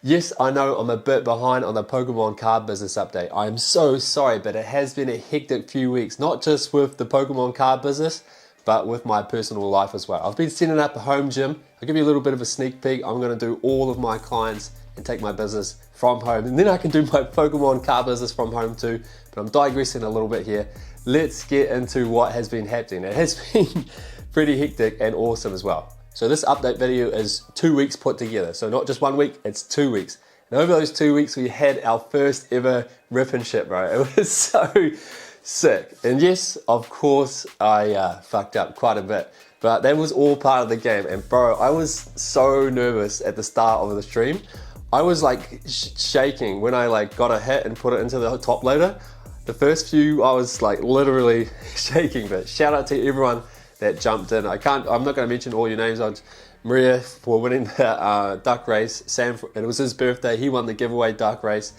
Yes, I know I'm a bit behind on the Pokemon card business update. I am so sorry, but it has been a hectic few weeks, not just with the Pokemon card business, but with my personal life as well. I've been setting up a home gym. I'll give you a little bit of a sneak peek. I'm going to do all of my clients and take my business from home. And then I can do my Pokemon card business from home too. But I'm digressing a little bit here. Let's get into what has been happening. It has been pretty hectic and awesome as well. So this update video is 2 weeks put together. So not just 1 week, it's 2 weeks. And over those 2 weeks, we had our first ever rip and ship, bro. It was so sick. And yes, of course, I fucked up quite a bit. But that was all part of the game. And bro, I was so nervous at the start of the stream. I was like shaking when I like got a hit and put it into the top loader. The first few, I was like literally shaking. But shout out to everyone that jumped in. I'm not going to mention all your names. Maria for winning the duck race. Sam, it was his birthday. He won the giveaway duck race.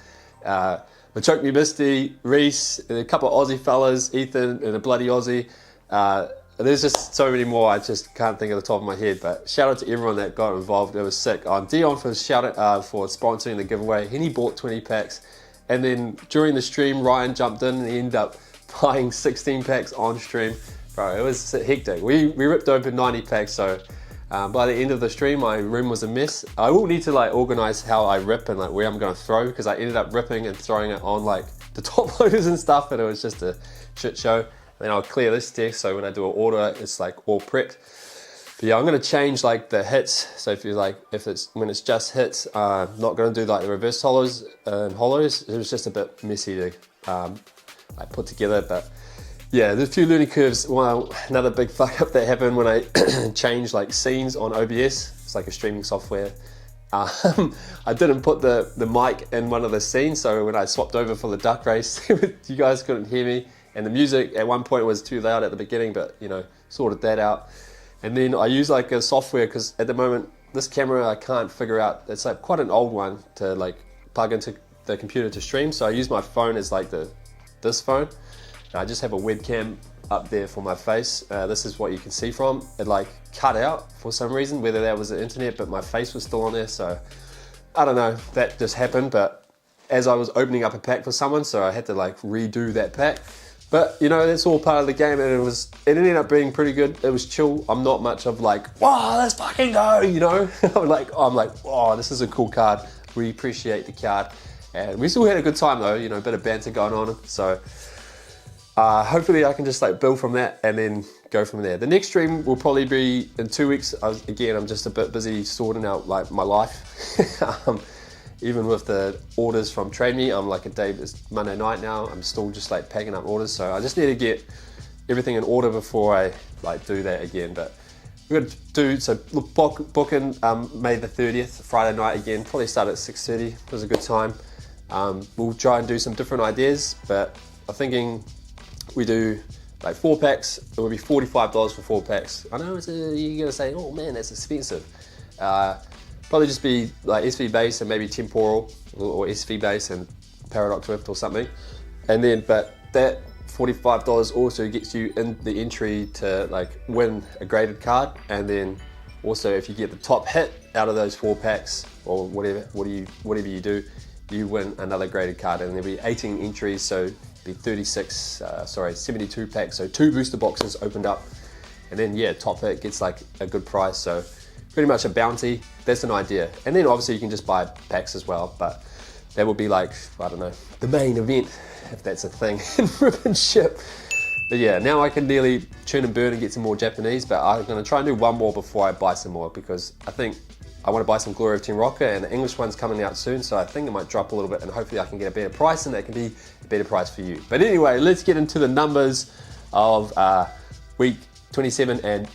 Machoke Me Misty, Reese, a couple of Aussie fellas, Ethan and a bloody Aussie. There's just so many more. I just can't think of the top of my head. But shout out to everyone that got involved. It was sick. Dion for for sponsoring the giveaway. He bought 20 packs. And then during the stream, Ryan jumped in and he ended up buying 16 packs on stream. Bro, it was hectic. We ripped open 90 packs, so by the end of the stream, my room was a mess. I will need to like organize how I rip and like where I'm going to throw, because I ended up ripping and throwing it on like the top loaders and stuff, and it was just a shit show. And then I'll clear this deck, so when I do an order, it's like all prepped. But yeah, I'm going to change like the hits. So when it's just hits, I'm not going to do like the reverse hollows and hollows. It was just a bit messy to like put together, but yeah, there's a few learning curves. Well, another big fuck up that happened when I changed like scenes on OBS. It's like a streaming software. I didn't put the mic in one of the scenes, so when I swapped over for the duck race, you guys couldn't hear me. And the music at one point was too loud at the beginning, but you know, sorted that out. And then I use like a software, because at the moment, this camera I can't figure out, it's like quite an old one to like plug into the computer to stream. So I use my phone as like this phone. I just have a webcam up there for my face. This is what you can see from. It like cut out for some reason, whether that was the internet, but my face was still on there. So I don't know, that just happened. But as I was opening up a pack for someone, so I had to like redo that pack. But you know, that's all part of the game, and it ended up being pretty good. It was chill. I'm not much of like, wow, let's fucking go, you know? I'm like, oh, this is a cool card. We appreciate the card. And we still had a good time though, you know, a bit of banter going on. So hopefully I can just like build from that and then go from there. The next stream will probably be in 2 weeks. Again, I'm just a bit busy sorting out like my life. Even with the orders from Trade Me, I'm like it's Monday night now. I'm still just like packing up orders. So I just need to get everything in order before I like do that again. But we're gonna do, so booking May the 30th, Friday night again, probably start at 6:30. It was a good time. We'll try and do some different ideas, but I'm thinking we do like 4 packs. It will be $45 for 4 packs. I know you're gonna say, oh man, that's expensive. Probably just be like SV base and maybe temporal, or SV base and paradox rift or something. And then, but that $45 also gets you in the entry to like win a graded card. And then also if you get the top hit out of those 4 packs or whatever you do, you win another graded card. And there'll be 18 entries, so be 72 packs. So 2 booster boxes opened up. And then yeah, top hit gets like a good price. So pretty much a bounty. That's an idea. And then obviously you can just buy packs as well, but that would be like, I don't know, the main event, if that's a thing, in rip and ship. But yeah, now I can nearly churn and burn and get some more Japanese, but I'm gonna try and do one more before I buy some more, because I think I want to buy some Glory of Team Rocket, and the English one's coming out soon, so I think it might drop a little bit, and hopefully I can get a better price, and that can be a better price for you. But anyway, let's get into the numbers of week 27 and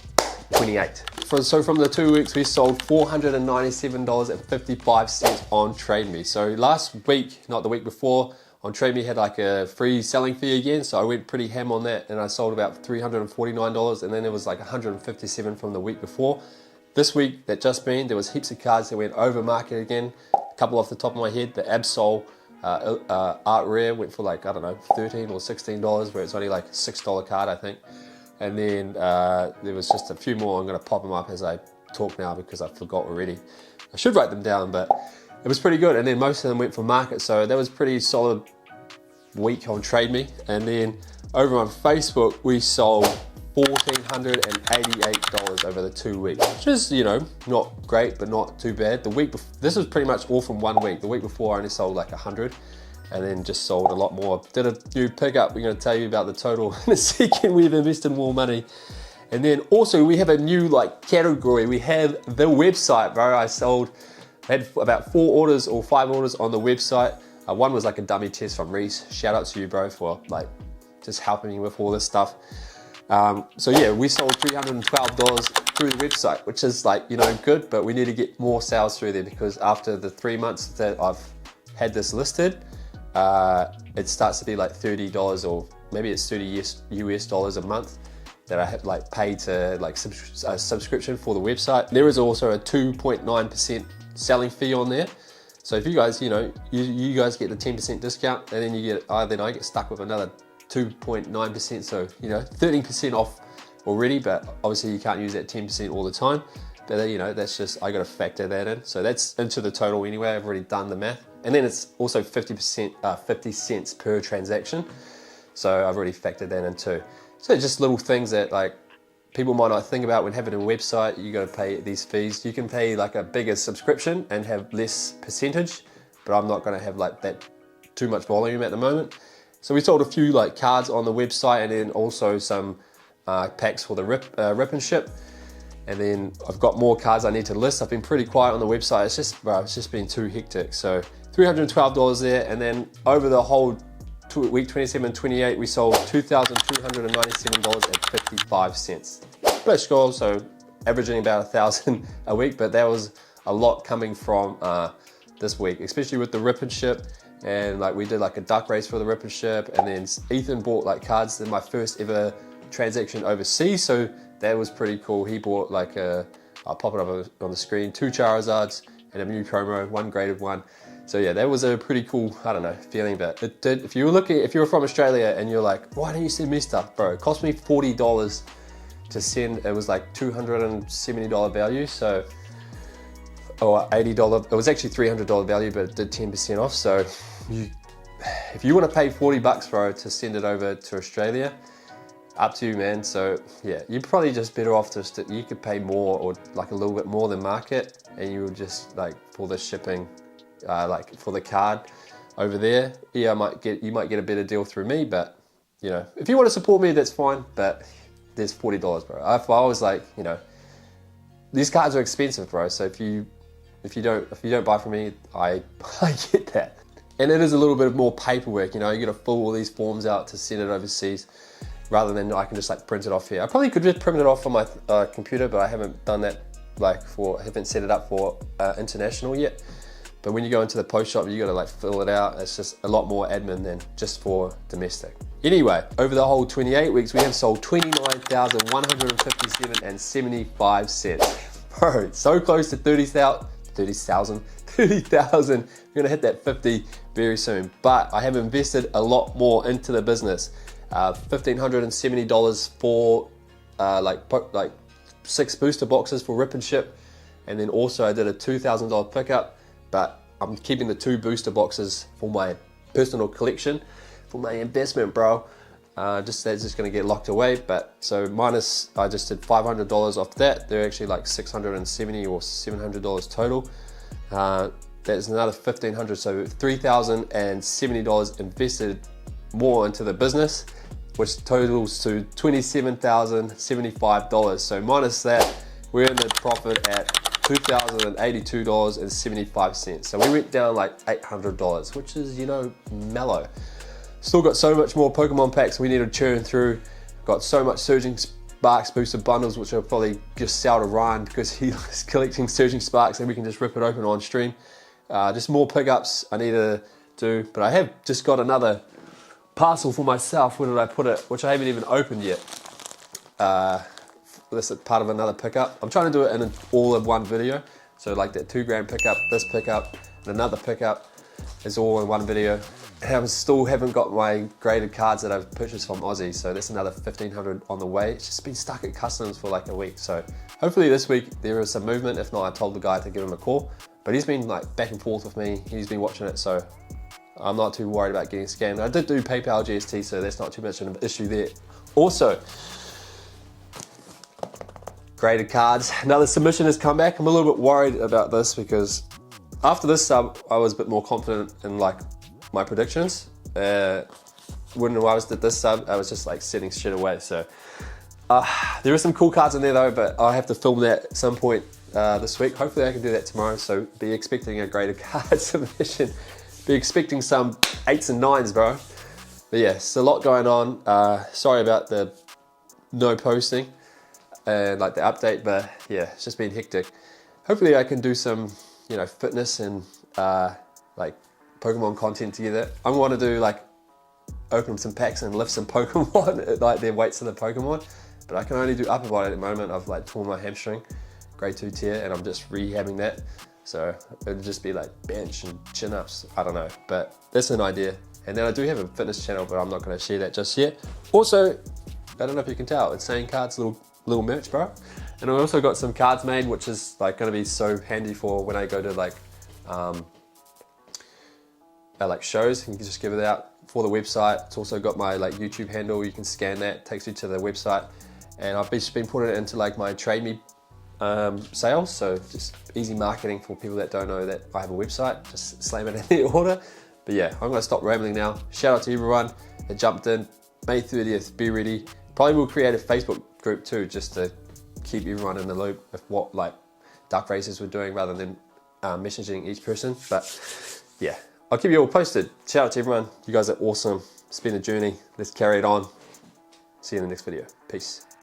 28. So from the 2 weeks, we sold $497.55 on Trade Me. So last week, not the week before, on Trade Me had like a free selling fee again, so I went pretty ham on that, and I sold about $349, and then there was like $157 from the week before. This week, that just been, there was heaps of cards that went over market again. A couple off the top of my head, the Absol Art Rare went for like, I don't know, $13 or $16, where it's only like a $6 card, I think. And then there was just a few more. I'm going to pop them up as I talk now because I forgot already. I should write them down, but it was pretty good. And then most of them went for market, so that was pretty solid week on TradeMe. And then over on Facebook, we sold $1,488 over the 2 weeks, which is, you know, not great, but not too bad. The week this was pretty much all from 1 week. The week before I only sold like 100 and then just sold a lot more. Did a new pickup. We're going to tell you about the total in a second. We've invested more money. And then also we have a new like category. We have the website, bro. I had about 4 orders or 5 orders on the website. One was like a dummy test from Reese. Shout out to you, bro, for like just helping me with all this stuff. So yeah, we sold $312 through the website, which is like, you know, good, but we need to get more sales through there, because after the 3 months that I've had this listed, it starts to be like $30 or maybe it's $30 US dollars a month that I have like paid to like a subscription for the website. There is also a 2.9% selling fee on there. So if you guys, you know, you guys get the 10% discount, and then you get, then I get stuck with another 2.9%, so you know, 13% off already, but obviously you can't use that 10% all the time. But you know, that's just, I got to factor that in. So that's into the total anyway. I've already done the math. And then it's also 50 cents per transaction. So I've already factored that in too. So just little things that like people might not think about when having a website. You got to pay these fees. You can pay like a bigger subscription and have less percentage, but I'm not going to have like that too much volume at the moment. So we sold a few like cards on the website, and then also some packs for the rip and ship. And then I've got more cards I need to list. I've been pretty quiet on the website. It's just been too hectic. So $312 there, and then over the whole week 27 and 28, we sold $2,297.55. Let's go. So averaging about 1,000 a week, but that was a lot coming from this week, especially with the rip and ship. And like we did like a duck race for the rip and ship, and then Ethan bought like cards in my first ever transaction overseas, so that was pretty cool. He bought like I'll pop it up on the screen, 2 Charizards and a new promo, 1 graded 1. So yeah, that was a pretty cool, I don't know, feeling. But it did, if you were from Australia and you're like, why don't you send me stuff, bro? It cost me $40 to send. It was like $270 value, so, or $80, it was actually $300 value, but it did 10% off. So if you want to pay $40, bro, to send it over to Australia, up to you, man. So yeah, you're probably just better off just you could pay more, or like a little bit more than market, and you would just like for the shipping, like for the card over there. Yeah, you might get a better deal through me, but you know, if you want to support me, that's fine. But there's $40, bro. I was like, you know, these cards are expensive, bro. So if you don't buy from me, I get that. And it is a little bit more paperwork, you know, you got to fill all these forms out to send it overseas, rather than I can just like print it off here. I probably could just print it off on my computer, but I haven't done that haven't set it up for international yet. But when you go into the post shop, you got to like fill it out. It's just a lot more admin than just for domestic. Anyway, over the whole 28 weeks, we have sold $29,157.75. Bro, so close to 30,000. We're gonna hit that 50 very soon. But I have invested a lot more into the business. $1,570 for like 6 booster boxes for rip and ship, and then also I did a $2,000 pickup. But I'm keeping the 2 booster boxes for my personal collection, for my investment, bro. That's just gonna get locked away. But so minus, I just did $500 off that. They're actually like $670 or $700 total. That's another $1,500, so $3,070 invested more into the business, which totals to $27,075. So minus that, we're in the profit at $2,082.75. So we went down like $800, which is, you know, mellow. Still got so much more Pokemon packs we need to churn through. Got so much Surging Sparks booster bundles, which I'll probably just sell to Ryan because he's collecting Surging Sparks, and we can just rip it open on stream. Just more pickups I need to do, but I have just got another parcel for myself. Where did I put it? Which I haven't even opened yet. This is part of another pickup. I'm trying to do it in all in one video. So like that 2 gram pickup, this pickup, and another pickup is all in one video. And I still haven't got my graded cards that I've purchased from Aussie. So that's another $1,500 on the way. It's just been stuck at customs for like a week. So hopefully this week there is some movement. If not, I told the guy to give him a call. But he's been like back and forth with me. He's been watching it, so I'm not too worried about getting scammed. I did do PayPal GST, so that's not too much of an issue there. Also, graded cards. Another submission has come back. I'm a little bit worried about this because after this sub, I was a bit more confident in like my predictions. When I did this sub, I was just like setting shit away. So there are some cool cards in there though, but I have to film that at some point this week. Hopefully I can do that tomorrow. So be expecting a graded card submission. Be expecting some 8s and 9s, bro. But yeah, it's a lot going on. Sorry about the no posting and like the update, but yeah, it's just been hectic. Hopefully I can do some, you know, fitness and like Pokemon content together. I want to do like open some packs and lift some Pokemon, like their weights of the Pokemon, but I can only do upper body at the moment. I've like torn my hamstring, grade 2 tear, and I'm just rehabbing that. So it'll just be like bench and chin-ups, I don't know, but that's an idea. And then I do have a fitness channel, but I'm not gonna share that just yet. Also, I don't know if you can tell, Insane Cards, little merch, bro. And I also got some cards made, which is like gonna be so handy for when I go to like shows. You can just give it out for the website. It's also got my like YouTube handle. You can scan that, it takes you to the website. And I've just been putting it into like my Trade Me sales, so just easy marketing for people that don't know that I have a website. Just slam it in the order. But yeah, I'm gonna stop rambling now. Shout out to everyone that jumped in. May 30th, be ready. Probably will create a Facebook group too, just to keep everyone in the loop of what like Dark Races were doing rather than messaging each person. But yeah, I'll keep you all posted. Shout out to everyone. You guys are awesome. It's been a journey. Let's carry it on. See you in the next video. Peace.